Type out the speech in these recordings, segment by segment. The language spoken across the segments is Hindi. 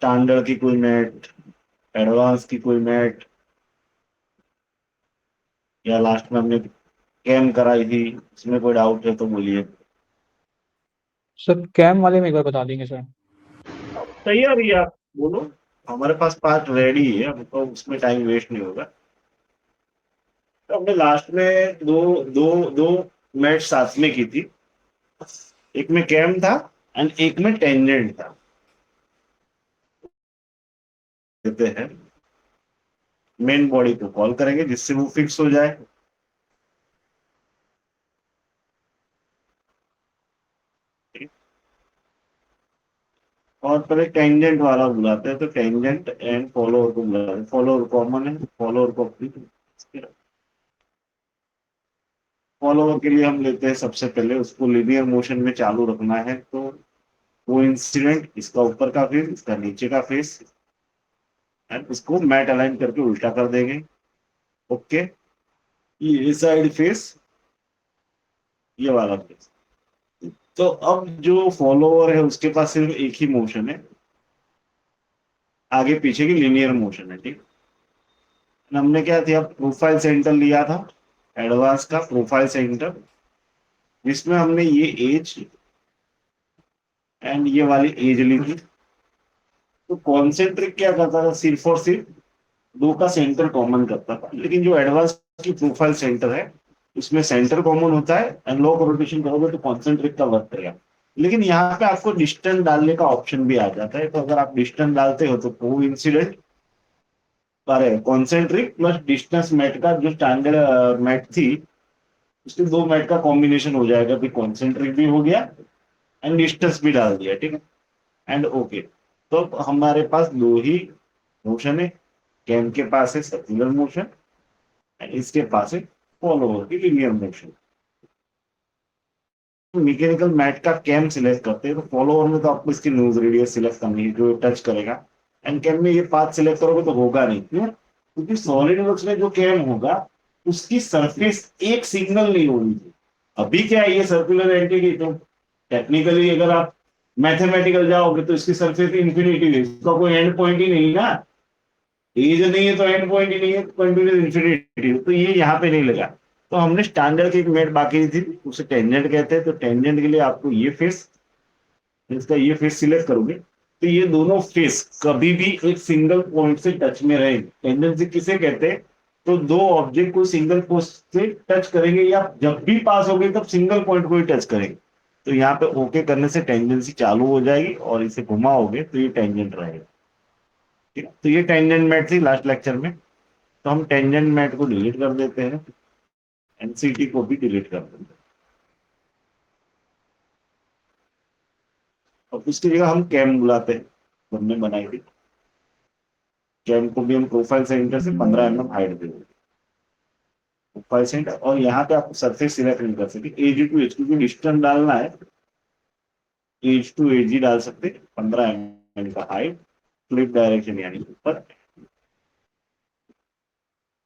स्टैंडर्ड की कोई मैट, एडवांस की कोई मैट, या लास्ट में हमने कैम कराई थी, इसमें कोई डाउट है तो बोलिए। सर कैम वाले में एक बार बता देंगे सर। तैयार ही आप बोलो, हमारे पास पार्ट रेडी है, हमको उसमें टाइम वेस्ट नहीं होगा। तो हमने लास्ट में दो दो दो मैच साथ में की थी। एक में कैम था एंड एक में टेंजेंट था। देते हैं, मेन बॉडी को कॉल करेंगे जिससे वो फिक्स हो जाए। और पहले टेंजेंट वाला बुलाते हैं, तो टेंजेंट एंड फॉलोअर को बुलाते हैं। फॉलोअर कॉमन है, फॉलोअर को फॉलोअर के लिए हम लेते हैं सबसे पहले उसको लीनियर मोशन में चालू रखना है, तो वो इंसिडेंट इसका ऊपर का फेस, इसका नीचे का फेस, एंड इसको मैट अलाइन करके उल्टा कर देंगे। ओके, ये साइड फेस, ये वाला फेस। तो अब जो फॉलोअर है उसके पास सिर्फ एक ही मोशन है, आगे पीछे की लीनियर मोशन है, ठीक। हमने क्या किया, प्रोफाइल सेंटर लिया था, एडवांस का प्रोफाइल सेंटर, जिसमें हमने ये एज एंड ये वाली एज ली थी। तो कॉन्सेंट्रिक क्या करता था, सिर्फ और सिर्फ दो का सेंटर कॉमन करता था। लेकिन जो एडवांस की प्रोफाइल सेंटर है उसमें सेंटर कॉमन होता है, एंड लॉ ऑफ रोटेशन करोगे तो कॉन्सेंट्रिक का वर्क करेगा। लेकिन यहाँ पे आपको डिस्टेंस डालने का ऑप्शन भी आ जाता है, तो अगर आप डिस्टेंस डालते हो तो को इंसिडेंट, अरे कॉन्सेंट्रिक प्लस डिस्टेंस मैट का जो स्टैंडर्ड मैट थी, उसके दो मैट का कॉम्बिनेशन हो जाएगा, भी कॉन्सेंट्रिक भी हो गया एंड डिस्टेंस भी डाल दिया, ठीक है। एंड ओके, तो हमारे पास दो ही मोशन है। कैम के पास है सर्कुलर मोशन, इसके पास है फॉलोअर की लीनियर मोशन। मैकेनिकल मैट का कैम सिलेक्ट करते हैं, तो फॉलोअर में तो आपको इसकी नोज रेडियस सिलेक्ट करनी है जो टच करेगा, एंड कैम में ये पाथ सिलेक्ट करोगे तो होगा नहीं, क्यों? क्योंकि सॉलिड वर्क्स में जो कैम होगा उसकी सरफेस एक सिग्नल नहीं होनी चाहिए। अभी क्या है, ये सर्कुलर एंटिटी, तो टेक्निकली अगर आप मैथमेटिकल जाओगे तो इसकी सरफेस इंफिनिटी है, इसका कोई एंड पॉइंट ही नहीं ना। एज नहीं है तो एंड पॉइंट ही नहीं है, कंटिन्यूस इंफिनिटी, तो ये यहाँ पे नहीं लगा। तो हमने स्टैंडर्ड की एक मेट बाकी थी, उसे टेंजेंट कहते हैं। तो टेंजेंट के लिए आपको ये फेस, इसका ये फेस सिलेक्ट करोगे, तो ये दोनों फेस कभी भी एक सिंगल पॉइंट से टच में रहे। टेंजेंसी किसे कहते हैं, तो दो ऑब्जेक्ट को सिंगल पॉइंट से टच करेंगे, या जब भी पास होंगे तब सिंगल पॉइंट को ही टच करेंगे। तो यहाँ पे ओके करने से टेंजेंसी चालू हो जाएगी, और इसे घुमाओगे तो ये टेंजेंट रहेगा, ठीक है। तो ये टेंजेंट मैट थी लास्ट लेक्चर में। तो हम टेंजेंट मैट को डिलीट कर देते हैं, एनसीटी को भी डिलीट कर देते हैं, और उसकी जगह हम कैम बुलाते हैं, हमने बनाई थी। कैम को भी हम प्रोफाइल सेंटर से 15 mm हाइट दे देंगे, प्रोफाइल सेंटर। और यहाँ पे आपको सरफेस सिलेक्ट नहीं कर सकते, एज टू एज, क्योंकि डिस्टेंस डालना है, एज टू एज ही डाल सकते। 15 mm का हाइट, फ्लिप डायरेक्शन यानी ऊपर।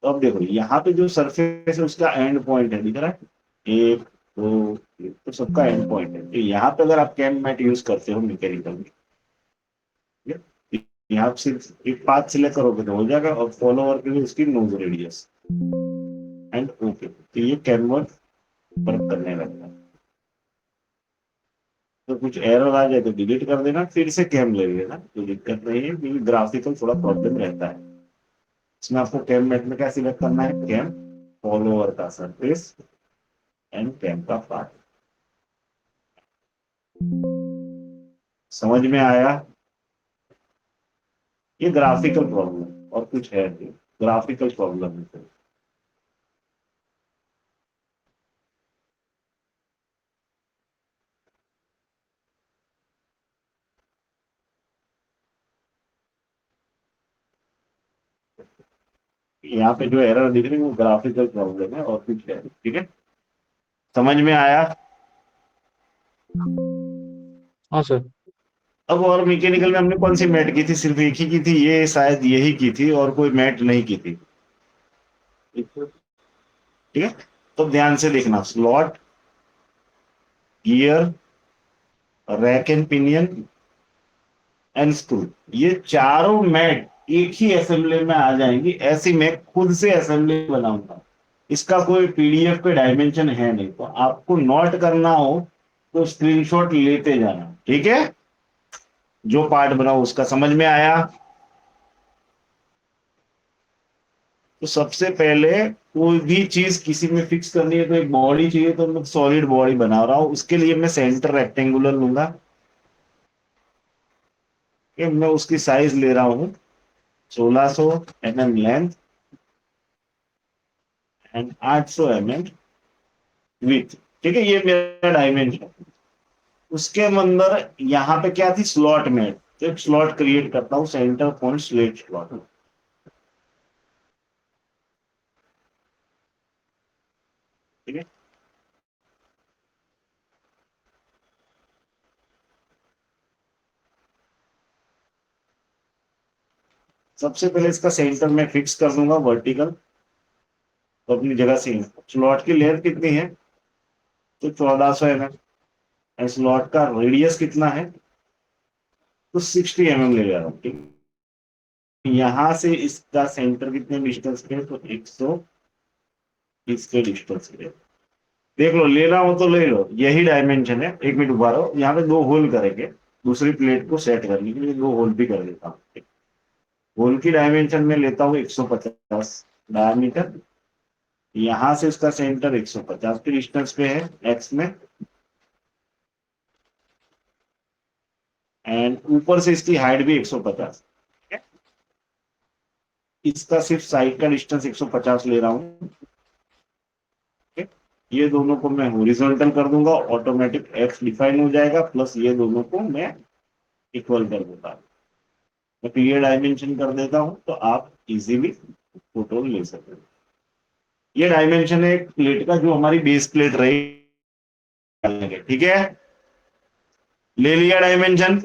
तो अब देखो यहाँ पे जो सरफेस है उसका एंड पॉइंट है, दिख रहा है, एक दो, तो सबका एंड पॉइंट है। तो यहाँ पे अगर आप कैम मैट यूज करते हो मैकेनिकल में, ठीक है, यहाँ सिर्फ एक पाथ सिलेक्ट करोगे तो हो जाएगा, और फॉलोअर के लिए उसकी नोज रेडियस एंड ओके, तो ये कैनवस वर्क करने लगता है। तो कुछ एरर आ जाए तो डिलीट कर देना, फिर से कैम ले लेना, कोई दिक्कत नहीं है, क्योंकि ग्राफिकल थोड़ा प्रॉब्लम रहता है। इसमें आपको कैम मैट में क्या सिलेक्ट करना है, कैम, फॉलोअर का सरफेस एंड कैम का पाथ। समझ में आया? ये ग्राफिकल प्रॉब्लम और कुछ है नहीं, ग्राफिकल प्रॉब्लम है। यहाँ पे जो एरर दिख रही है वो ग्राफिकल प्रॉब्लम है और कुछ है, ठीक है। समझ में आया? हाँ सर। अब और मैकेनिकल में हमने कौन सी मैट की थी, सिर्फ एक ही की थी, ये शायद यही की थी, और कोई मैट नहीं की थी, ठीक है। तो ध्यान से देखना, slot, gear, rack and pinion, and screw, ये चारों मैट एक ही असेंबली में आ जाएंगी। ऐसी मैं खुद से असेंबली बनाऊंगा। इसका कोई पीडीएफ पे डायमेंशन है नहीं, तो आपको नोट करना हो तो स्क्रीनशॉट लेते जाना, ठीक है। जो पार्ट बनाओ उसका समझ में आया। तो सबसे पहले कोई भी चीज किसी में फिक्स करनी है तो एक बॉडी चाहिए, तो मैं सॉलिड बॉडी बना रहा हूं। उसके लिए मैं सेंटर रेक्टेंगुलर लूंगा, कि मैं उसकी साइज ले रहा हूं 1600 mm length and 800 mm with, ठीक है। ये मेरा डायमेंशन। उसके अंदर यहाँ पे क्या थी, स्लॉट में, तो एक स्लॉट क्रिएट करता हूँ, सेंटर पॉइंट स्लेट स्लॉट, ठीक है। सबसे पहले इसका सेंटर में फिक्स कर दूंगा वर्टिकल, तो अपनी जगह से स्लॉट की लेंथ कितनी है, तो 1400 mm। स्लॉट का रेडियस कितना है, तो 60 mm ले जा रहा हूँ, ठीक है। यहाँ से इसका सेंटर कितने डिस्टेंस पे है, तो 100 इसके डिस्टेंस पे। देख लो, लेना हो तो ले लो, यही डायमेंशन है। एक मिनट उभा रहो, यहाँ पे दो होल करेंगे दूसरी प्लेट को सेट करने के लिए, दो होल भी कर देता हूँ। होल की डायमेंशन में लेता हूँ 150 डायमीटर। यहां से उसका सेंटर 150 के डिस्टेंस पे है एक्स में, एंड ऊपर से इसकी हाइट भी 150। इसका सिर्फ साइड का डिस्टेंस 150 ले रहा हूँ, ठीक है। ये दोनों को मैं हॉरिजॉन्टल कर दूंगा, ऑटोमेटिक एक्स डिफाइन हो जाएगा, प्लस ये दोनों को मैं इक्वल कर देता हूँ। मैं क्लियर डायमेंशन कर देता हूँ, तो आप इजीली फोटो ले सकते हो। ये डायमेंशन है एक प्लेट का, जो हमारी बेस प्लेट रहेगी, ठीक है। ले लिया डायमेंशन,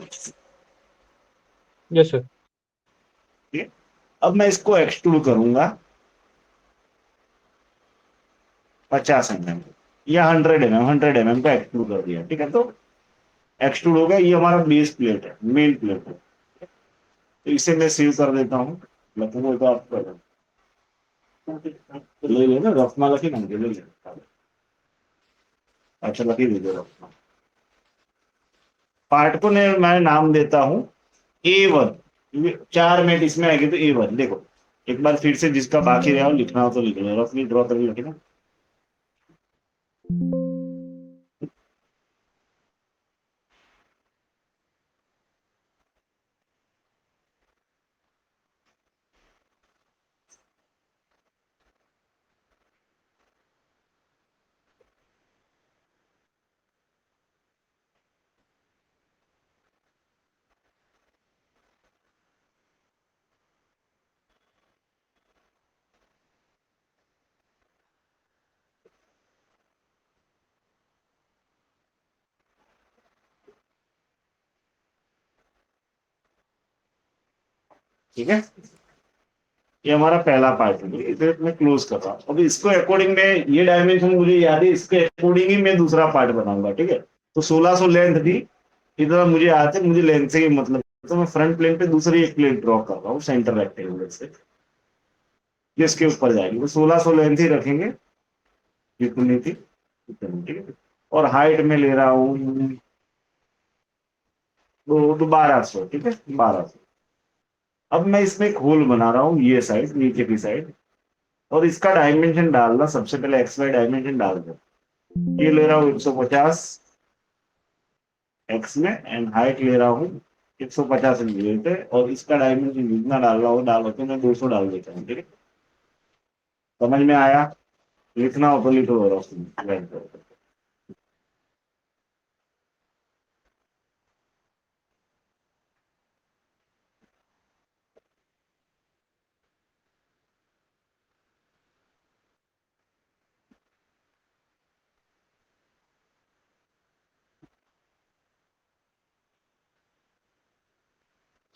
यस सर। ठीक है। अब मैं इसको एक्सट्रूड करूंगा 50 mm या 100 mm, 100 mm का एक्सट्रूड कर दिया, ठीक है। तो एक्सट्रूड हो गया, ये हमारा बेस प्लेट है, मेन प्लेट है। तो इसे मैं सेव कर देता हूँ, मतलब तो आप कर ले लेना, रफमा लकी मंगे ले लेना। अच्छा लकी दे दो रफमा। पार्ट को मैं नाम देता हूँ A1। चार मिनट इसमें आएगी तो A1। देखो एक बार फिर से, जिसका बाकी रहा हो लिखना हो तो लिख लो, रफली ड्रॉ कर लिखना, ठीक है। ये हमारा पहला पार्ट है, इसे मैं क्लोज कर रहा हूँ। अब इसको अकॉर्डिंग में, ये डायमेंशन मुझे याद है, इसके अकॉर्डिंग ही मैं दूसरा पार्ट बनाऊंगा, ठीक है। तो 1600 लेंथ थी, इतना मुझे आते, मुझे लेंथ से ही मतलब, तो मैं फ्रंट प्लेन पे दूसरी एक प्लेट ड्रॉ कर रहा हूँ सेंटर रेक्टेंगुलर से, जिसके ऊपर जाएगी। तो 1600 लेंथ ही रखेंगे, जितनी थी उतनी, ठीक है। और हाइट में ले रहा हूँ तो 1200, ठीक है, 1200। अब मैं इसमें एक होल बना रहा हूँ, ये साइड, नीचे की साइड, और इसका डायमेंशन डालना, सबसे पहले एक्स वाई डायमेंशन डाल दो। ये ले रहा हूँ 150 एक्स में, एंड हाइट ले रहा हूँ 150 सेंटीमीटर, और इसका डायमेंशन जितना डाल रहा हूँ डाल, तो मैं 200 डाल देता हूँ, ठीक है। समझ में आया। लिखना हो तो लिखो, और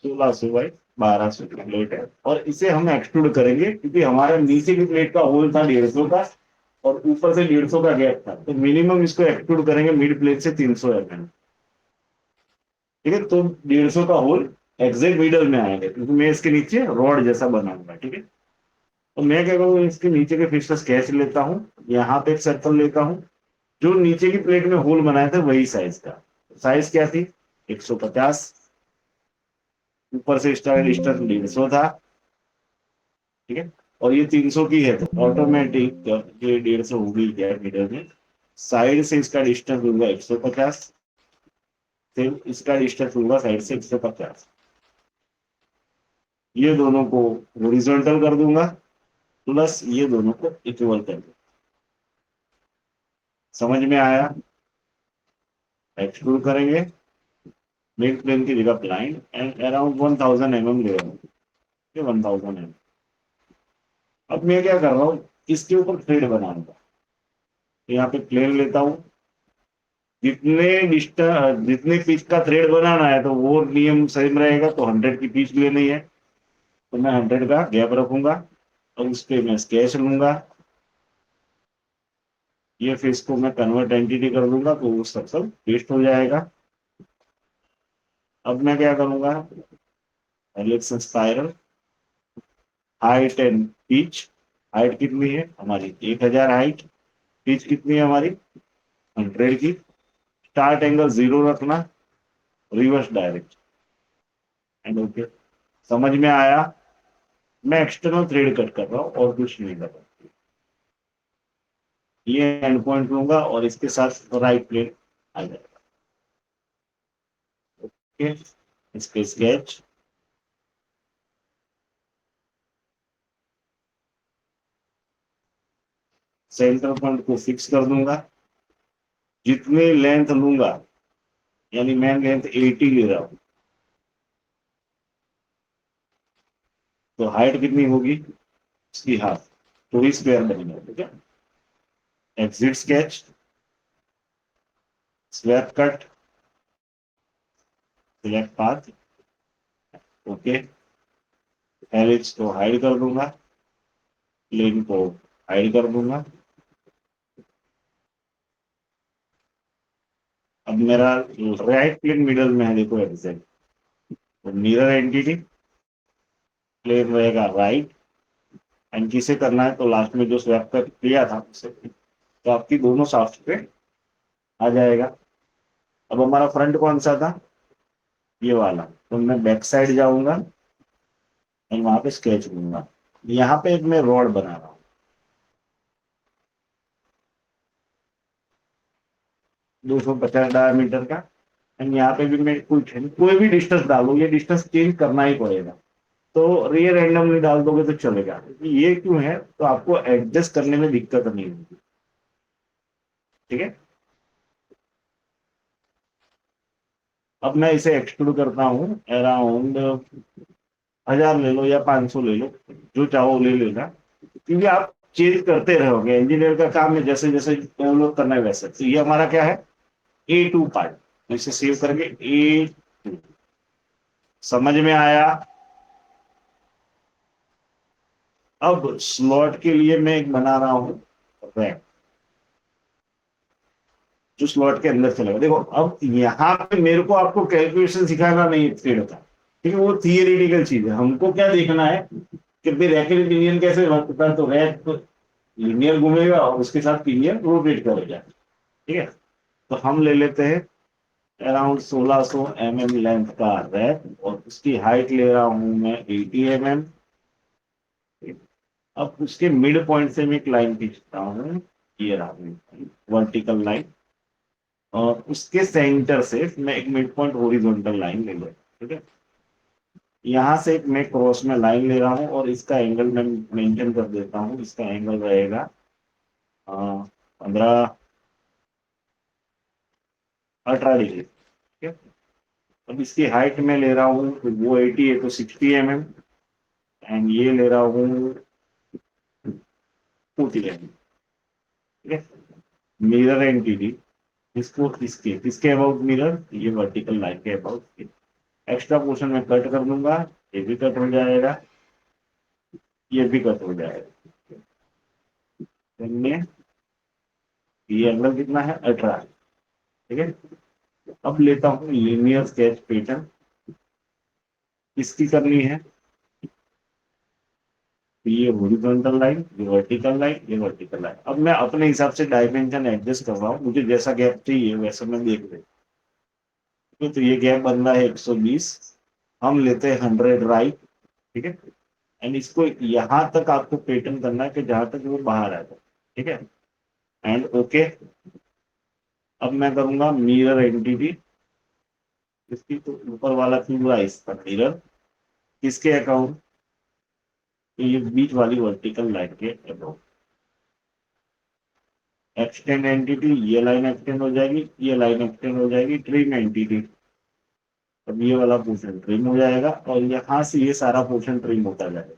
1600 बाई 1200 की प्लेट है, और इसे हम एक्सट्रूड करेंगे, क्योंकि हमारे नीचे की प्लेट का होल था 150 का, और ऊपर से 150 का गैप था, तो मिनिमम इसको एक्सट्रूड करेंगे मिड प्लेट से 300 mm, ठीक है। तो 150 का होल एग्जैक्ट मिडल में आएंगे, क्योंकि मैं इसके नीचे रॉड जैसा बनाऊंगा, ठीक है। तो मैं क्या करूँगा, इसके नीचे के फिश का स्केच लेता हूँ, यहाँ पे एक सर्कल लेता हूँ, जो नीचे की प्लेट में होल बनाया था वही साइज का। साइज क्या थी, 150। ऊपर से स्टार डिस्टेंस 150 था, ठीक है। और ये 300 की है, तो ऑटोमेटिक ये 150 होगी क्या मीटर में। साइड से इसका डिस्टेंस लूंगा 150, फिर इसका डिस्टेंस लूंगा साइड से 150। ये दोनों को हॉरिजॉन्टल कर दूंगा, प्लस ये दोनों को इक्वल कर दूंगा। समझ में आया। एक्सट्रूड करेंगे, मेक प्लेन की जगह ब्लाइंड एंड अराउंड 1000 mm ले रहा हूँ, 1000 mm। अब मैं क्या कर रहा हूँ, इसके ऊपर थ्रेड बनाऊंगा। यहाँ पे प्लेन लेता हूँ, जितने पिच का थ्रेड बनाना है तो वो नियम सेम रहेगा, तो 100 की पिच लेनी है, तो मैं 100 का गैप रखूंगा और उस पे मैं स्केच लूंगा। ये फिर इसको मैं कन्वर्ट एंटिटी कर दूंगा, तो वो सब पेस्ट हो जाएगा। अब मैं क्या करूंगा, helix spiral, height and pitch. Height कितनी है हमारी, 1000 हाइट। पिच कितनी है हमारी, 100 की। स्टार्ट एंगल 0 रखना, रिवर्स डायरेक्ट एंड ओके। समझ में आया। मैं एक्सटर्नल थ्रेड कट कर रहा हूँ और कुछ नहीं कर रहा। ये एंड पॉइंट लूंगा और इसके साथ राइट प्लेट आ जाएगा, ओके। इसके स्केच, सेंटर पॉइंट को फिक्स कर दूंगा। जितनी लेंथ लूंगा, यानी मैं लेंथ 80 ले रहा हूं, तो हाइट कितनी होगी इसकी, हाफ, तो ही स्क्वायर बनेगा, ठीक है। Exit sketch, swap cut, select path, okay. Helix को हाइड कर दूंगा, प्लेन को हाइड कर दूंगा। अब मेरा राइट प्लेन मिडल में है, देखो एग्जैक्ट। तो मिरर एंटिटी, प्लेन रहेगा राइट, एंड किसे करना है, तो लास्ट में जो स्वैप कर किया था उसे, तो आपकी दोनों साफ्ट पे आ जाएगा। अब हमारा फ्रंट कौन सा था, ये वाला, तो मैं बैक साइड जाऊंगा एंड वहां पे स्केच लूंगा। यहाँ पे एक मैं रॉड बना रहा हूँ, 250 डायमीटर का। एंड यहाँ पे भी मैं कुछ कोई भी डिस्टेंस डालो, ये डिस्टेंस चेंज करना ही पड़ेगा। तो ये रैंडमली डाल दोगे तो चलेगा, ये क्यों है, तो आपको एडजस्ट करने में दिक्कत नहीं होगी, ठीक है। अब मैं इसे एक्सट्रूड करता हूँ अराउंड 1000 ले लो या 500 ले लो, जो चाहो ले लेना, क्योंकि आप चेंज करते रहोगे। इंजीनियर का काम है जैसे जैसे डेवलप करना है वैसे। तो ये हमारा क्या है, A2 पार्ट, तो इसे सेव करके A2। समझ में आया। अब स्लॉट के लिए मैं एक बना रहा हूं रैक, जो स्लॉट के अंदर चलेगा। देखो अब यहाँ पे मेरे को आपको कैलकुलेशन सिखाना नहीं है थ्रेड का, ठीक है, वो थियरिटिकल चीज है। हमको क्या देखना है कि भाई रैकेट पिनियन कैसे वर्क करता है, तो रैक तो लीनियर घूमेगा और उसके साथ पिनियन रोटेट करेगा, ठीक है। तो हम ले लेते हैं अराउंड 1600 mm लेंथ का रैक, और उसकी हाइट ले रहा हूं मैं 80 mm। अब उसके मिड पॉइंट से मैं एक लाइन खींचता हूँ, ये रहा वर्टिकल लाइन, और उसके सेंटर से मैं एक मिड पॉइंट हॉरिजॉन्टल लाइन ले लूँ, ठीक है। यहाँ से एक मैं क्रॉस में लाइन ले रहा हूँ और इसका एंगल मैं मेंटेन कर देता हूँ। इसका एंगल रहेगा 15, 18 डिग्री, ठीक है। अब इसकी हाइट में ले रहा हूँ, तो वो 80 है तो 60 mm, एंड ये ले रहा हूँ 40 mm, ठीक है। मिरर एंटिटी, इसको इसके अबाउट मिरर, ये वर्टिकल लाइन के अबाउट। एक्स्ट्रा पोर्शन में कट कर दूंगा, ये भी कट हो जाएगा, ये भी कट हो जाएगा। इनमें ये एंगल कितना है, 18, ठीक है। अब लेता हूँ लीनियर स्केच पैटर्न, इसकी करनी है, तो ये हॉरिजॉन्टल लाइन, ये वर्टिकल लाइन, ये वर्टिकल लाइन। अब मैं अपने हिसाब से डायमेंशन एडजस्ट कर रहा हूँ, मुझे जैसा गैप चाहिए वैसा मैं देख रहा हूँ। तो ये गैप बन रहा है 120, हम लेते हैं 100 राइट, ठीक है। एंड इसको यहां तक आपको पैटर्न करना है कि जहां तक वो बाहर आ जाए, ठीक है। And okay. अब मैं करूंगा मिरर एंटिटी, इसकी तो ऊपर वाला पूरा इसका मिरर, किसके अकाउंट, तो ये बीच वाली वर्टिकल लाइन के अकाउंट। एक्सटेंड एंटिटी, ये लाइन एक्सटेंड हो जाएगी, ये लाइन एक्सटेंड हो जाएगी, ट्रिम एंटिटी, अब ये वाला पोर्शन ट्रिम हो जाएगा और यहाँ से ये सारा पोर्शन ट्रिम होता जाएगा।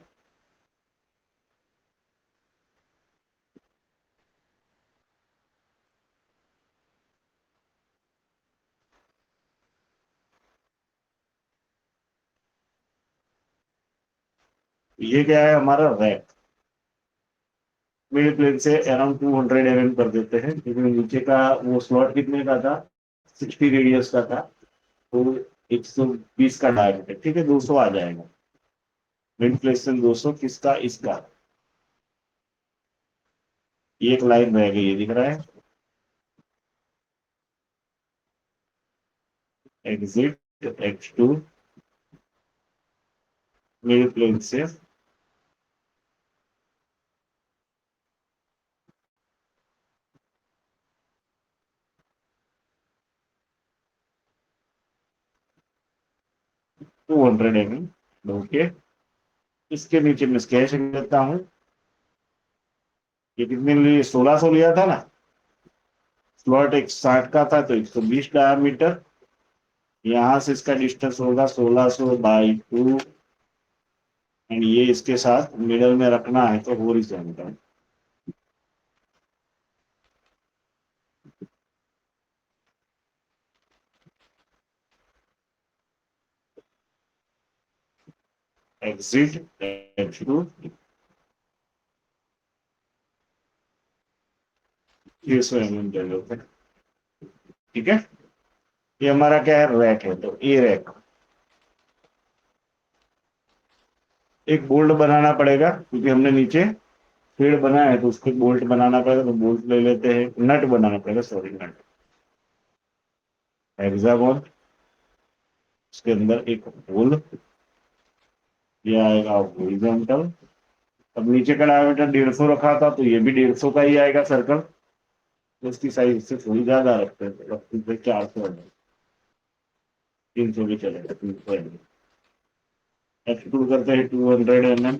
ये क्या है हमारा रैक, मेरे प्लेन से अराउंड 200 mm कर देते हैं, क्योंकि नीचे का वो स्लॉट कितने का था, 60 रेडियस का था, तो 120 का डायमीटर, ठीक है, 200 आ जाएगा। मिड प्लेसन 200 किसका, इसका। एक लाइन रह गई, ये दिख रहा है, एग्जिट X2 मिड प्लेन से 200 mm, ओके। इसके नीचे मैं स्केच लेता हूँ, ये कितने लिए, 1600 लिया था ना, स्लॉट 160 का था तो 120 डायमीटर, यहाँ से इसका डिस्टेंस होगा 1600/2, एंड ये इसके साथ मिडल में रखना है तो हॉरिजॉन्टल। एग्जिट X2, ये 100 mm जगह पे, ठीक है। ये हमारा क्या है, रैक है, तो ए रैक। एक बोल्ट बनाना पड़ेगा क्योंकि हमने नीचे पेड़ बनाया है, तो उसको बोल्ट बनाना पड़ेगा, तो बोल्ट ले लेते हैं, नट बनाना पड़ेगा, सॉरी नट। हेक्सागोन, उसके अंदर एक होल, ये आएगा हॉरिजॉन्टल। अब नीचे का डायमीटर 150 रखा था, तो ये भी 150 का ही आएगा सर्कल, तो इसकी साइज इससे थोड़ी ज्यादा रखते हैं, तो 400 है, 300 भी चलेगा, 300 है। एक्सट्रूड करते हैं 200 mm,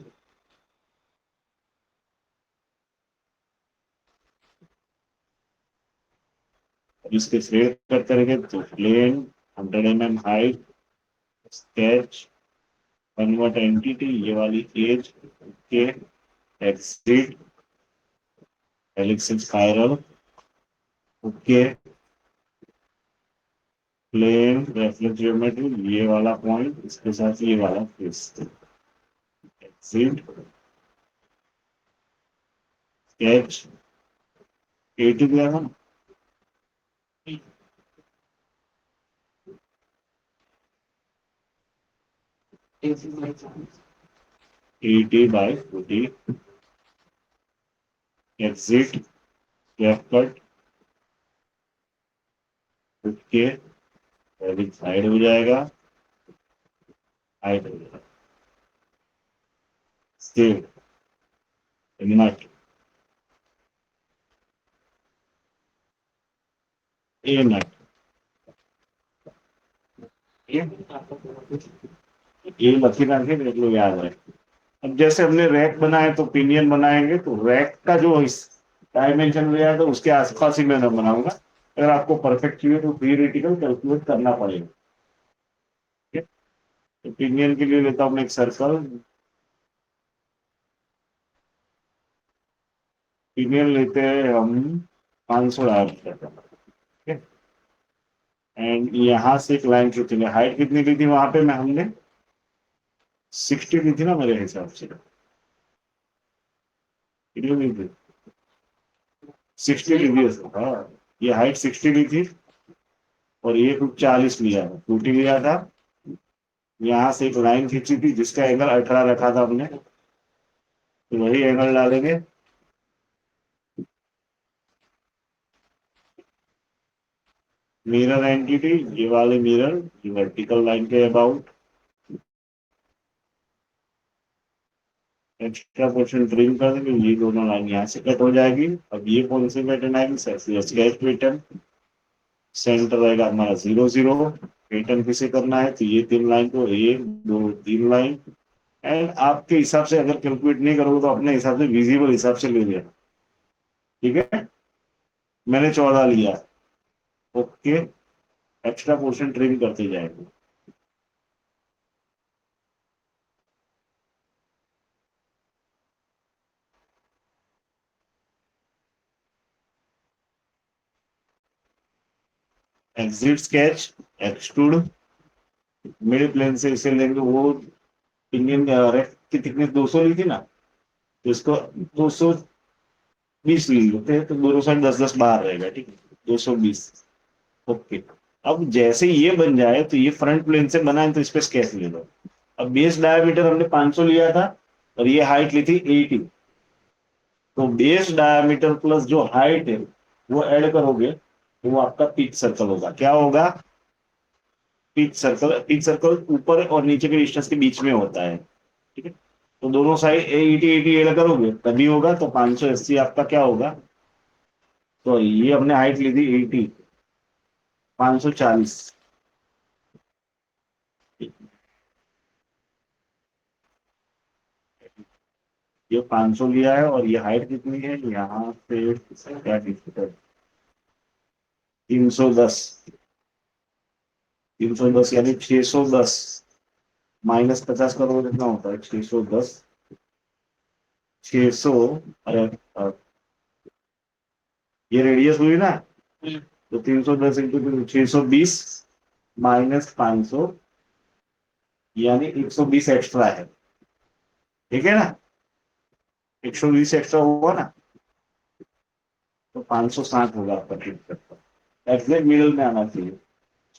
इसके थ्रेड कट करेंगे तो plane 100 mm height, sketch, convert entity, ये वाली एज के, exit, helix spiral, okay, plane reference geometry, ये वाला पॉइंट इसके साथ ये वाला फेस, एक्सिट, स्केच, 80 दिया था ना, 80/40, exit, gap cut, okay, side हो जाएगा, हाइट हो जाएगा, सेव, नट, ए नट, ये लकी करके देख लो, याद है। अब जैसे हमने रैक बनाए तो पिनियन बनाएंगे, तो रैक का जो डायमेंशन लिया था उसके आसपास ही मैं बनाऊंगा। अगर आपको परफेक्ट चाहिए तो थियोरेटिकल कैलकुलेट करना पड़ेगा, ठीक है। तो पिनियन के लिए लेता हूँ मैं एक सर्कल, पिनियन लेते हैं हम 500 डायमीटर का, ठीक है। एंड यहाँ से एक लाइन खींचेंगे, हाइट कितनी ली थी वहां पे मैं, हमने 60 ली थी ना मेरे हिसाब से, कितनी ली थी, 60 ली थी, हाँ। ये हाइट 60 ली थी और ये कुछ 40 लिया था, 2T लिया था, यहाँ से एक लाइन खींची थी जिसका एंगल 18 रखा था हमने, तो वही एंगल डालेंगे। मिरर एंटिटी, ये वाले मिरर, ये वर्टिकल लाइन के अबाउट, एक्स्ट्रा पोर्शन ट्रिम कर देंगे, ये दोनों लाइन यहाँ से कट हो जाएगी। अब ये कौन सी पैटर्न आएगी, स्केच पैटर्न। सेंटर रहेगा हमारा 0 0। पैटर्न किसे करना है, तो ये तीन लाइन को 1 2 3 लाइन। एंड आपके हिसाब से अगर कैलकुलेट नहीं करोगे तो अपने हिसाब से विजिबल हिसाब से ले लेना, ठीक है। मैंने 14 लिया। ओके, एक्स्ट्रा पोर्शन ट्रिम करते जाएंगे। Exit sketch, extrude, mid plane से इसे लेंगे, वो इंडियन रेक्ट की थिकनेस 200 ली थी ना, तो इसको 220 ले लेते हैं, तो दोनों साइड 10 10 बाहर रहेगा, ठीक है। 220। ओके। अब जैसे ये बन जाए तो ये फ्रंट प्लेन से बना है, तो इस पे स्केच ले लो। अब बेस डायमीटर हमने 500 लिया था और ये हाइट ली थी 80, तो बेस डायमीटर प्लस जो हाइट है वो ऐड करोगे तो वो आपका पिच सर्कल होगा। क्या होगा, पिच सर्कल। पिच सर्कल ऊपर और नीचे के डिस्टेंस के बीच में होता है, ठीक है। तो दोनों साइड 80 80 ऐड करोगे तभी होगा, तो 580 आपका क्या होगा। तो ये हमने हाइट ली थी 80, 540। ये 500 लिया है और ये हाइट कितनी है यहाँ से, क्या डिस्टेंस है, 310। 310 यानी 610 माइनस 50 करोगे कितना होता है, 610। 600, अरे ये रेडियस हुई ना, तो 310 इंटू 620 माइनस 500, यानी 120 एक्स्ट्रा है, ठीक है ना। 120 एक्स्ट्रा हुआ ना, तो 560 होगा आपका ट्रिप। एग्जैक्ट मिडल में आना चाहिए।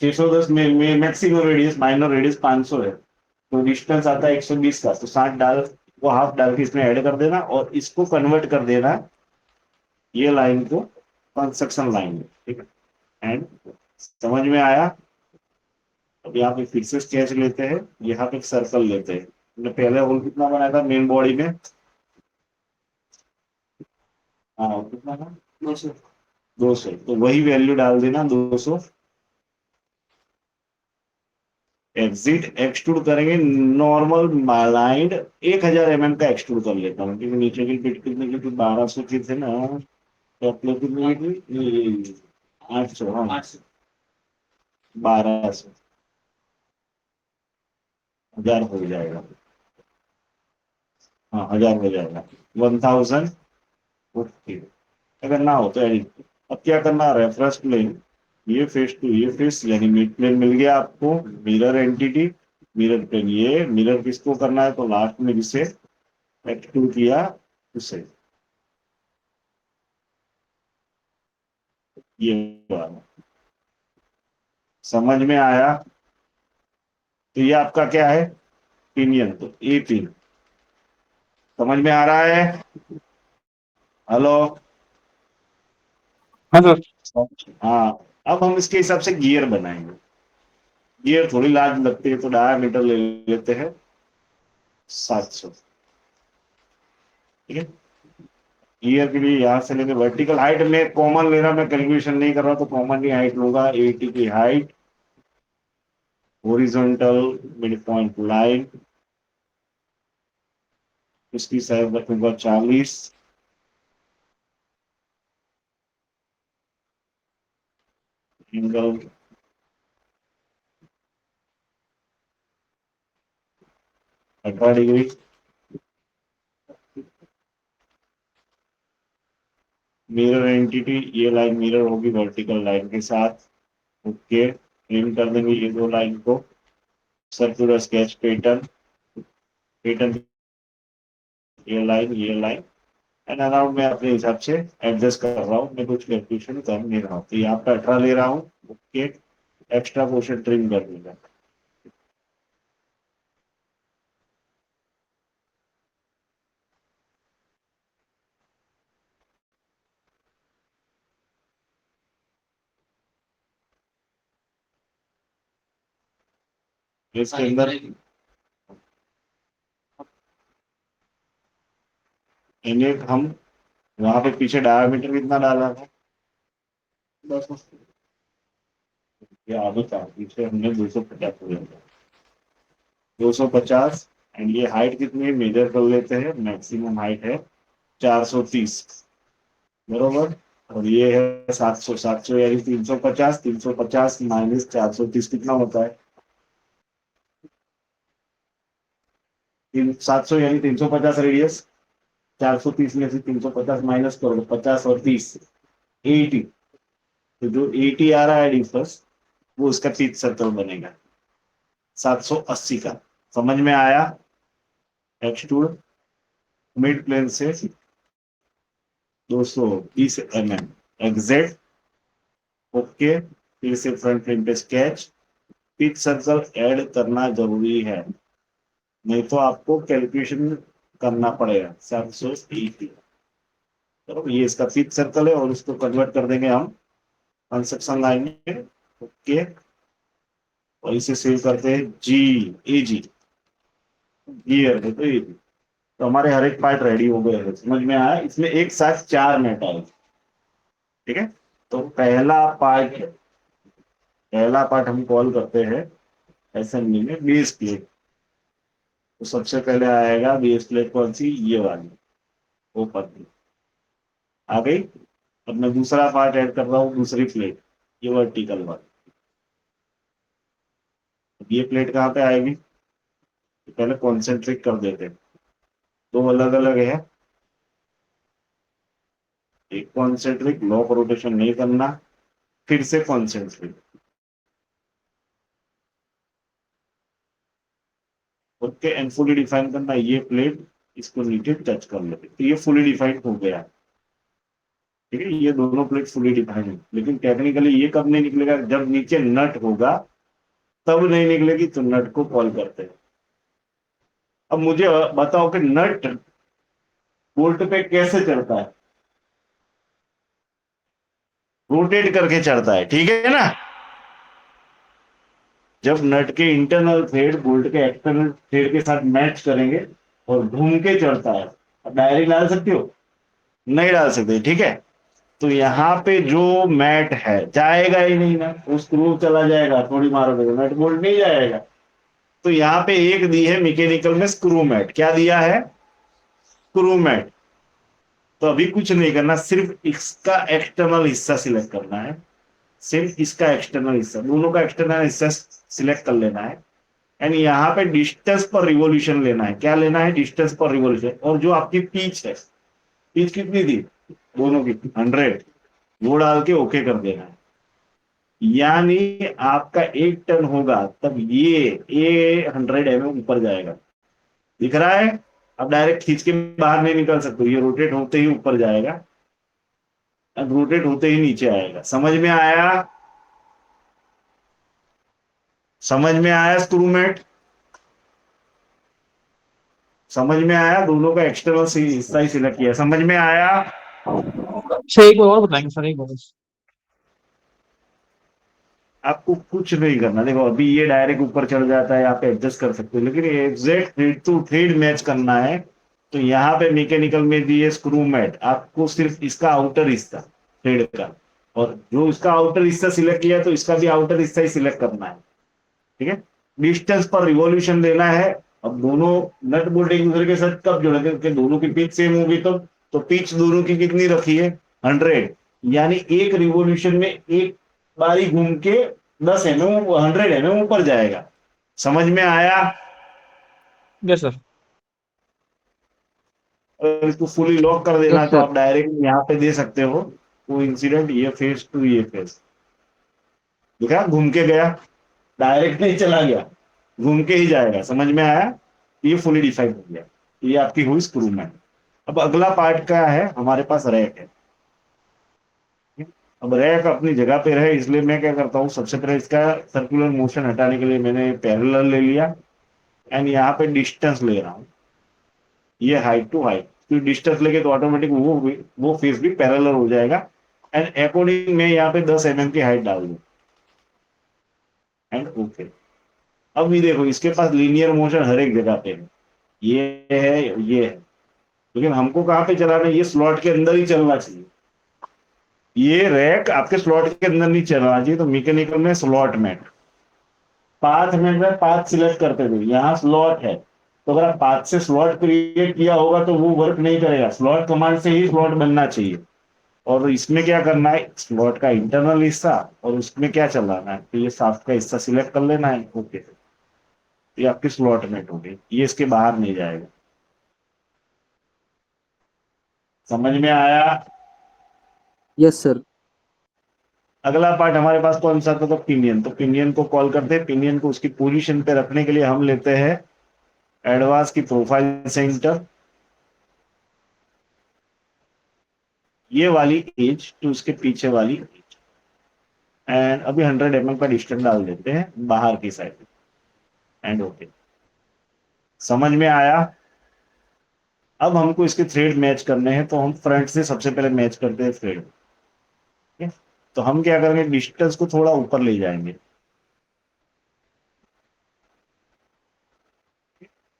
610 में मैक्सिमम रेडियस, माइनर रेडियस 500 है, तो डिस्टेंस आता है 120 का, तो 60 डाल, वो हाफ डाल के इसमें ऐड कर देना और इसको कन्वर्ट कर देना ये लाइन को कंस्ट्रक्शन लाइन में, ठीक है। एंड समझ में आया। अब यहाँ पे फिर से स्केच लेते हैं, यहाँ पे एक सर्कल लेते हैं। हमने पहले होल कितना बनाया था मेन बॉडी में, हाँ कितना था, 200। 200, तो वही वैल्यू डाल देना 200। एग्जिट एक्सट्रूड करेंगे नॉर्मल लाइन, 1000 mm का एक्सट्रूड कर लेता हूँ, क्योंकि नीचे की पिट कितने की थी, 1200 की थे ना, तो अपने कितनी थी, 800, हाँ 1200, 1000 हो जाएगा, हाँ 1000 हो जाएगा, 1000। ओके। अगर ना हो तो एडिट। अब क्या करना, रेफरेंस प्लेन, ये फेस टू ये फेस, यानी मिड प्लेन मिल गया आपको। मिरर एंटिटी, मिरर प्लेन, ये मिरर किसको करना है, तो लास्ट में जिसे एक्सट्रूड किया उसे, ये वाला। समझ में आया। तो ये आपका क्या है, पिनियन, तो ए पिन। समझ में आ रहा है, हेलो। हाँ सर। हाँ, अब हम इसके हिसाब से गियर बनाएंगे। गियर थोड़ी लार्ज लगती है, तो डायमीटर ले लेते हैं 700, ठीक है। गियर के लिए यहाँ से लेके वर्टिकल हाइट में कॉमन ले रहा, मैं कैलकुलेशन नहीं कर रहा, तो कॉमन की हाइट लूंगा 80 की height. Horizontal mid point line, उसकी साइज रखूंगा 40। Angle 18 degree. मिरर एंटिटी, ये लाइन मिरर होगी वर्टिकल लाइन के साथ। ओके, ट्रिम कर देंगे ये दो लाइन को। सर्कुलर स्केच पैटर्न, पैटर्न, ये लाइन एंड अराउंड मैं अपने हिसाब से एडजस्ट कर रहा हूँ, मैं कुछ कैलकुलेशन कर नहीं रहा हूँ, तो यहाँ पे 18 ले रहा हूँ। ओके, एक्स्ट्रा पोर्शन ट्रिम कर दूंगा। इसके अंदर इन्हें हम वहां पे पीछे डायमीटर कितना डाला था, बस ये आदत है, पीछे हमने 250 हो गया, 250। एंड ये हाइट कितनी है मेजर कर लेते हैं, मैक्सिमम हाइट है 430, बरोबर। और ये है 700, 700 यानी 350, 350 माइनस 430 कितना होता है, 700 यानी 350 रेडियस, 430 में से 350 माइनस करो, 50 और 30, 80। तो जो 80 आ रहा है डिफरेंस, वो उसका पिच सर्कल बनेगा 780 का। समझ में आया? एक्सट्रूड मिड प्लेन से 220 mm एग्जैक्ट। ओके, फिर से फ्रंट प्लेन पे स्केच। पिच सर्कल ऐड करना जरूरी है, नहीं तो आपको कैलकुलेशन करना पड़ेगा। 780, चलो ये इसका पिच सर्कल है और उसको कन्वर्ट कर देंगे हम कंस्ट्रक्शन लाइन में। ओके, और इसे सेव करते हैं जी, ए जी, गियर है तो ये, तो हमारे हर एक पार्ट रेडी हो गए हैं। समझ में आया? इसमें एक साथ 4 नेट आए, ठीक है। तो पहला पार्ट हम कॉल करते हैं असेंबली में बेस प्लेट। तो सबसे पहले आएगा बेस प्लेट कौन सी, ये वाली, ऊपर की आ गई। अब मैं दूसरा पार्ट ऐड कर रहा हूँ, दूसरी प्लेट, ये वर्टिकल वाली। अब ये प्लेट कहाँ पे आएगी, तो पहले कॉन्सेंट्रिक कर देते हैं, दो अलग अलग है। एक कॉन्सेंट्रिक, लॉक रोटेशन नहीं करना, फिर से concentric, okay, and fully define करना। ये प्लेट इसको नीचे टच कर लेते, तो ये फुली डिफाइंड हो गया, ठीक है। ये दोनों प्लेट फुली डिफाइंड है, लेकिन टेक्निकली ये कब नहीं निकलेगा, जब नीचे नट होगा तब नहीं निकलेगी, तो नट को कॉल करते हैं। अब मुझे बताओ कि नट बोल्ट पे कैसे चढ़ता है, रोटेट करके चढ़ता है, ठीक है ना। जब नट के इंटरनल थ्रेड बोल्ट के एक्सटर्नल थ्रेड के साथ मैच करेंगे और घूम के चढ़ता है। अब डायरेक्ट डाल सकते हो, नहीं डाल सकते, ठीक है। तो यहाँ पे जो मैट है जाएगा ही नहीं ना, वो स्क्रू चला जाएगा, थोड़ी मारोगे तो नट बोल्ट नहीं जाएगा। तो यहाँ पे एक दी है मैकेनिकल में स्क्रू मैट, क्या दिया है, स्क्रू मैट। तो अभी कुछ नहीं करना, सिर्फ इसका एक्सटर्नल हिस्सा सिलेक्ट करना है, सिर्फ इसका एक्सटर्नल हिस्सा, दोनों का एक्सटर्नल हिस्सा सिलेक्ट कर लेना है। एंड यहाँ पे डिस्टेंस पर रिवॉल्यूशन लेना है, क्या लेना है, डिस्टेंस पर रिवॉल्यूशन। और जो आपकी पिच है, पिच कितनी थी दोनों की, 100, वो डाल के ओके कर देना है। यानी आपका 1 टन होगा तब ये 100 mm ऊपर जाएगा, दिख रहा है। अब डायरेक्ट खींच के बाहर नहीं निकल सकते, ये रोटेट होते ही ऊपर जाएगा, अब रोटेट होते ही नीचे आएगा। समझ में आया? समझ में आया स्क्रूमेट? समझ में आया? दोनों का एक्सटर्नल हिस्सा ही सिलेक्ट किया, समझ में आया? सर एक बार और बताएंगे सर, एक बार। आपको कुछ नहीं करना, देखो अभी ये डायरेक्ट ऊपर चढ़ जाता है, आप एडजस्ट कर सकते हो, लेकिन exact thread to thread match करना है। तो यहाँ पे मैकेनिकल में दिए स्क्रू मैट, आपको सिर्फ इसका आउटर हिस्सा थ्रेड का, और जो इसका आउटर हिस्सा सिलेक्ट किया तो इसका भी आउटर हिस्सा ही सिलेक्ट करना है, ठीक है। डिस्टेंस पर रिवॉल्यूशन देना है। अब दोनों नट बोल्ट एक दूसरे के साथ कब जुड़ेंगे, क्योंकि दोनों की पिच सेम होगी, तो पिच दोनों की कितनी रखी है, 100। यानी एक रिवॉल्यूशन में एक बारी घूम के 10 mm 100 mm ऊपर जाएगा। समझ में आया? Yes sir. अगर इसको फुली लॉक कर देना यस है तो सर। आप डायरेक्ट यहाँ पे दे सकते हो, वो इंसिडेंट, ये फेस टू ये फेस, देखा घूम के गया, डायरेक्ट नहीं चला गया, घूम के ही जाएगा। समझ में आया? ये फुली डिफाइन हो गया, ये आपकी हुई स्क्रू मैन। अब अगला पार्ट क्या है, हमारे पास रैक है। अब रैक अपनी जगह पे रहे, इसलिए मैं क्या करता हूँ, सबसे पहले इसका सर्कुलर मोशन हटाने के लिए मैंने पैरेलल ले लिया, एंड यहाँ पे डिस्टेंस ले रहा हूँ, ये हाइट टू हाइट। तो डिस्टेंस लेके तो ऑटोमेटिक वो फेस भी पैरेलल हो जाएगा। एंड अकॉर्डिंग मैं यहाँ पे 10 mm की हाइट डाल दूँ, एंड ओके। अब भी देखो इसके पास लीनियर मोशन हर एक जगह पे है, ये है ये है, लेकिन हमको कहाँ पे चलाना है, ये स्लॉट के अंदर ही चलना चाहिए, ये रैक आपके स्लॉट के अंदर नहीं चलना चाहिए। तो मैकेनिकल में स्लॉट में पाथ में पाथ सिलेक्ट करते थे, यहाँ स्लॉट है, तो अगर आप पाथ से स्लॉट क्रिएट किया होगा तो वो वर्क नहीं करेगा, स्लॉट कमांड से ही स्लॉट बनना चाहिए। और इसमें क्या करना है, स्लॉट का इंटरनल हिस्सा और उसमें क्या चलाना है, तो ये साफ का हिस्सा सिलेक्ट कर लेना है, ओके। ये आपकी स्लॉट मेट हो गई, ये इसके बाहर नहीं जाएगा। समझ में आया? Yes sir. अगला पार्ट हमारे पास कौन सा था, तो पिनियन। तो पिनियन को कॉल करते हैं, पिनियन को उसकी पोजीशन पे रखने के लिए हम लेते हैं एडवांस की प्रोफाइल सेंटर, ये वाली एज तो उसके पीछे वाली एज, एंड अभी 100 mm का डिस्टेंस डाल देते हैं बाहर की साइड, एंड ओके। समझ में आया? अब हमको इसके थ्रेड मैच करने हैं, तो हम फ्रंट से सबसे पहले मैच करते हैं थ्रेड। ठीक है, तो हम क्या करेंगे, डिस्टेंस को थोड़ा ऊपर ले जाएंगे,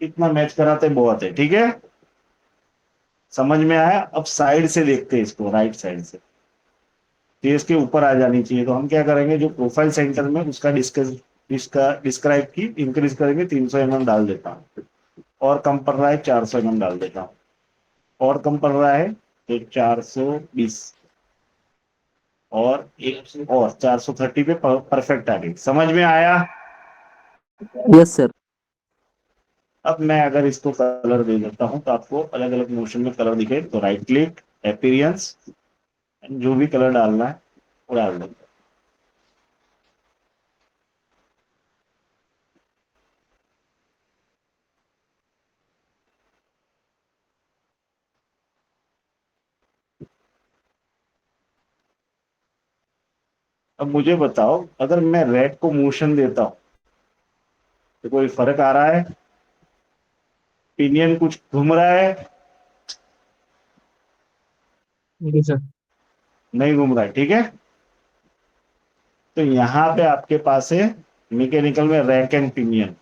इतना मैच कराते बहुत है, ठीक है। समझ में आया? अब साइड से देखते हैं इसको, राइट साइड से, तो ये इसके ऊपर आ जानी चाहिए। तो हम क्या करेंगे, जो प्रोफाइल सेंटर में उसका डिस्क्राइब की इंक्रीज करेंगे, 300 mm डाल देता हूँ, और कम पड़ रहा है 400 mm डाल देता हूँ, और कम पड़ रहा है तो 420, और एक और 430 पे परफेक्ट आ गई। समझ में आया? Yes sir. अब मैं अगर इसको कलर दे देता हूं तो आपको अलग अलग मोशन में कलर दिखे, तो राइट क्लिक, अपीयरेंस, जो भी कलर डालना है वो डाल देंगे। अब मुझे बताओ, अगर मैं रेड को मोशन देता हूं तो कोई फर्क आ रहा है? पिनियन कुछ घूम रहा है? जी सर। नहीं घूम रहा है, ठीक है। तो यहां पे आपके पास है मैकेनिकल में रैक एंड पिनियन।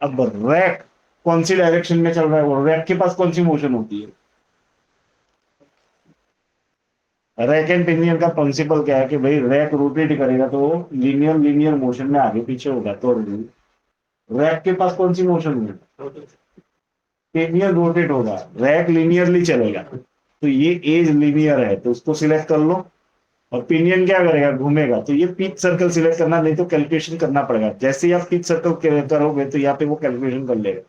अब रैक कौन सी डायरेक्शन में चल रहा है, वो रैक के पास कौन सी मोशन होती है? रैक एंड पिनियन का प्रिंसिपल क्या है कि भाई रैक रोटेट करेगा तो लीनियर लीनियर मोशन में आगे पीछे होगा, तो रैक के पास कौन सी मोशन होगी, पिनियन रोटेट होगा, रैक लीनियरली चलेगा। तो ये एज लीनियर है तो उसको सिलेक्ट कर लो, और पिनियन क्या करेगा, घूमेगा। तो ये पिच सर्कल सिलेक्ट करना, नहीं तो कैलकुलेशन करना पड़ेगा। जैसे ही आप पिच सर्कल करोगे तो यहाँ पे वो कैलकुलेशन कर लेगा,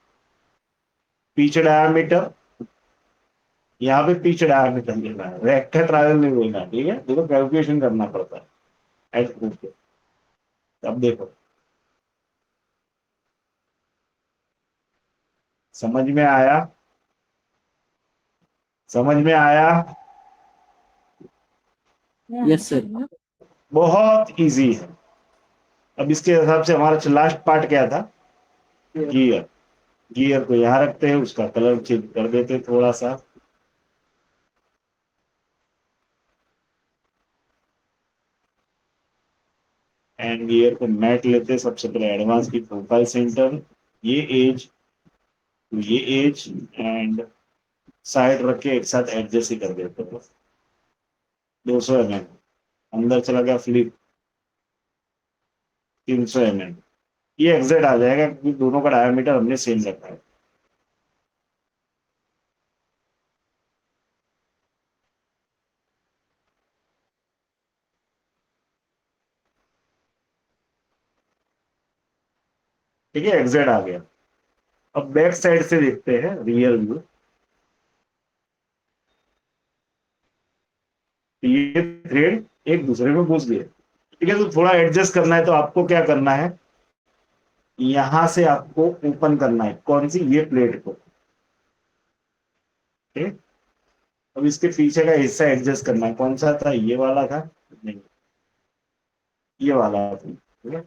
पिच डायमीटर, यहाँ पे पिच डायमीटर लेना है, रैक का ट्रायल नहीं लेना, ठीक है, देखो कैलकुलेशन करना पड़ता है। अब देखो, समझ में आया? समझ में आया? Yes sir. बहुत इजी है। अब इसके हिसाब से हमारा लास्ट पार्ट क्या था, गियर। गियर को यहाँ रखते हैं, उसका कलर चेंज कर देते हैं थोड़ा सा, एंड गियर को मैट लेते हैं। सबसे पहले एडवांस की प्रोफाइल सेंटर, ये एज, ये एज, एंड साइड रख के एक साथ एडजस्ट ही कर देते हैं। 200 mm अंदर चला गया, फ्लिप 300 mm, ये एग्जैक्ट आ जाएगा क्योंकि दोनों का डायमीटर हमने सेम रखा है। ठीक है, एग्जैक्ट आ गया। अब बैक साइड से देखते हैं रियर व्यू। ये थ्रेड एक दूसरे में घुस गए, ठीक है, तो थोड़ा एडजस्ट करना है, तो आपको क्या करना है, यहां से आपको ओपन करना है, कौन सी, ये प्लेट को, ठीक। अब इसके पीछे का हिस्सा एडजस्ट करना है, कौन सा था, ये वाला था, नहीं, ये वाला था, ठीक है।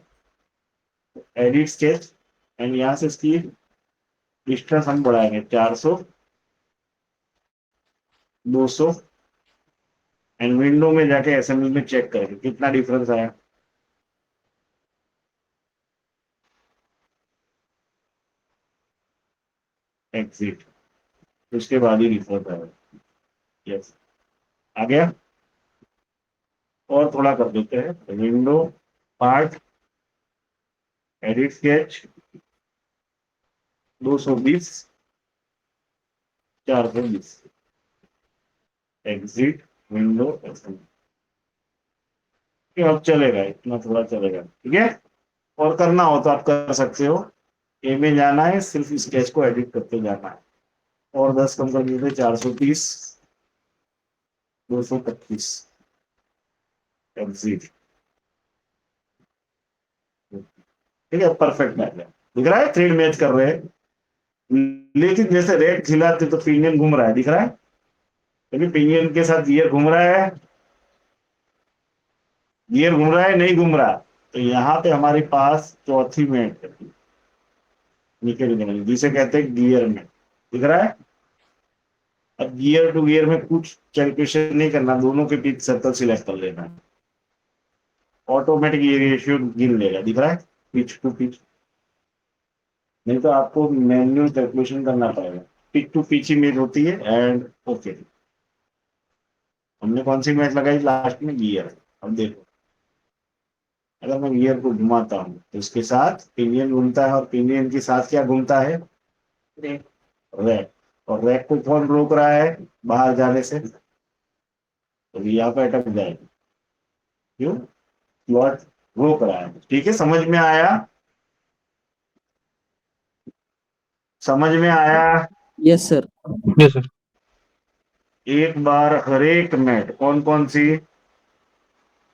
एडिट स्केच, एंड यहां से इसकी डिस्टेंस हम बढ़ाएंगे 400, 200, एंड विंडो में जाके असेंबली में चेक करेंगे कितना डिफरेंस आया। एग्जिट, उसके बाद ही रिपोर्ट आएगा। यस, आ गया। और थोड़ा कर देते हैं, window, part, edit sketch, 220, 420, exit, window, अब चलेगा, इतना थोड़ा चलेगा, ठीक है। और करना हो तो आप कर सकते हो। ए में जाना है, सिर्फ स्केच को एडिट करते जाना है। और 10 कम कर दीजिए, 430, 225, एग्जिट, ठीक है, परफेक्ट मैच है। दिख रहा है थ्रेड मैच कर रहे हैं, लेकिन जैसे रेड खिलाते तो पिनियन घूम रहा है, दिख रहा है, लेकिन पिनियन के साथ गियर घूम रहा है, गियर घूम रहा है, नहीं घूम रहा। तो यहाँ पे हमारे पास चौथी मैच है, जिसे कहते हैं गियर में, दिख रहा है। अब गियर टू गियर में कुछ कैलकुलेशन नहीं करना, दोनों के बीच सर्कल सिलेक्ट कर लेना है, ऑटोमेटिक ये रेशियो गिन लेगा, दिख रहा है, पिच टू पिच। नहीं तो आपको मैन्युअल कैलकुलेशन करना पड़ेगा। पिच टू पिच इमेज होती है, एंड ओके। हमने कौन सी मैच लगाई लास्ट में, गियर। अब देखो, अगर मैं गियर को घुमाता हूँ तो इसके साथ पिनियन घूमता है, और पिनियन के साथ क्या घूमता है, रैक। और रैक को कौन रोक रहा है बाहर जाने से, तो यहाँ पे अटक जाएगा, क्यों, स्लॉट रोक रहा है। ठीक है, समझ में आया, समझ में आया। Yes, sir. Yes sir. एक बार हर एक मैट, कौन कौन सी,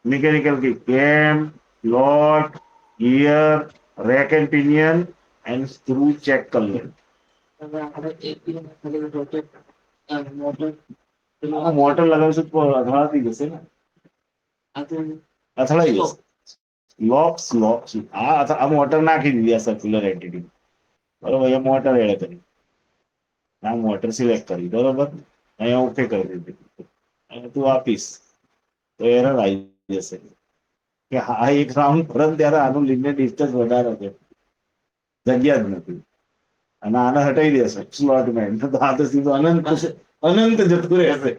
मैकेनिकल की cam, lock, gear, rack and pinion and screw check कर ले। मोटर लगा अथड़ा दी जैसे ना, अथड़ा ही लॉक्स लॉक्स आ मोटर नाखी दी सर्क्युलर एंटिटी, बराबर, ये मोटर हेड़े करी, ना मोटर सिलेक्ट करी, बराबर, અહીંયા ઓકે કરી દીધી, અને તું આપીશ તો એરર આવી જશે કે હા એક રાઉન્ડ ફરક ત્યારે આનું લિનિયર ડિસ્ટન્સ વધારે છે, જગ્યા જ નથી, અને આને હટાવી દેશે સ્લોટમેન, તો આ તો સીધું અનંત જતું રહેશે,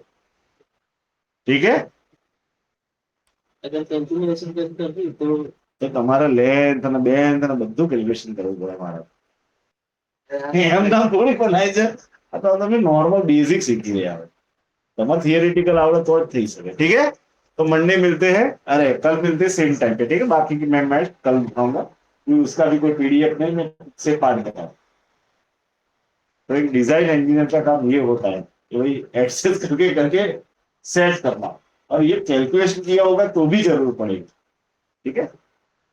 ठीक है। તો તમારે લેન્થ અને બેન્થ અને બધું કેલ્ક્યુલેશન કરવું પડે મારે, એમ નામ થોડી બનાય છે, આ તો તમે નોર્મલ બેઝિક सीखी રહ્યા हो, તમારે थियोरेटिकल आवड़े तो જ થઈ શકે, ठीक है। तो मंडे मिलते हैं, अरे कल मिलते हैं सेम टाइम पे, ठीक है। बाकी की मैं कल बताऊंगा, क्योंकि उसका भी कोई पीडीएफ नहीं, मैं से पाठ बताऊँ। तो एक डिजाइन इंजीनियर का काम ये होता है कि भाई एक्सेस करके करके सेट करना, और ये कैलकुलेशन किया होगा तो भी जरूर पड़ेगी, ठीक है।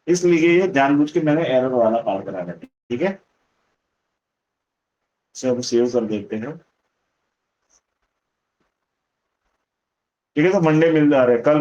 इसलिए ये जानबूझ के मैंने एरर वाला पार्ट कराना है, ठीक है। इसे हम सेव कर देते हैं, ठीक है। तो मंडे मिल जा रहे, कल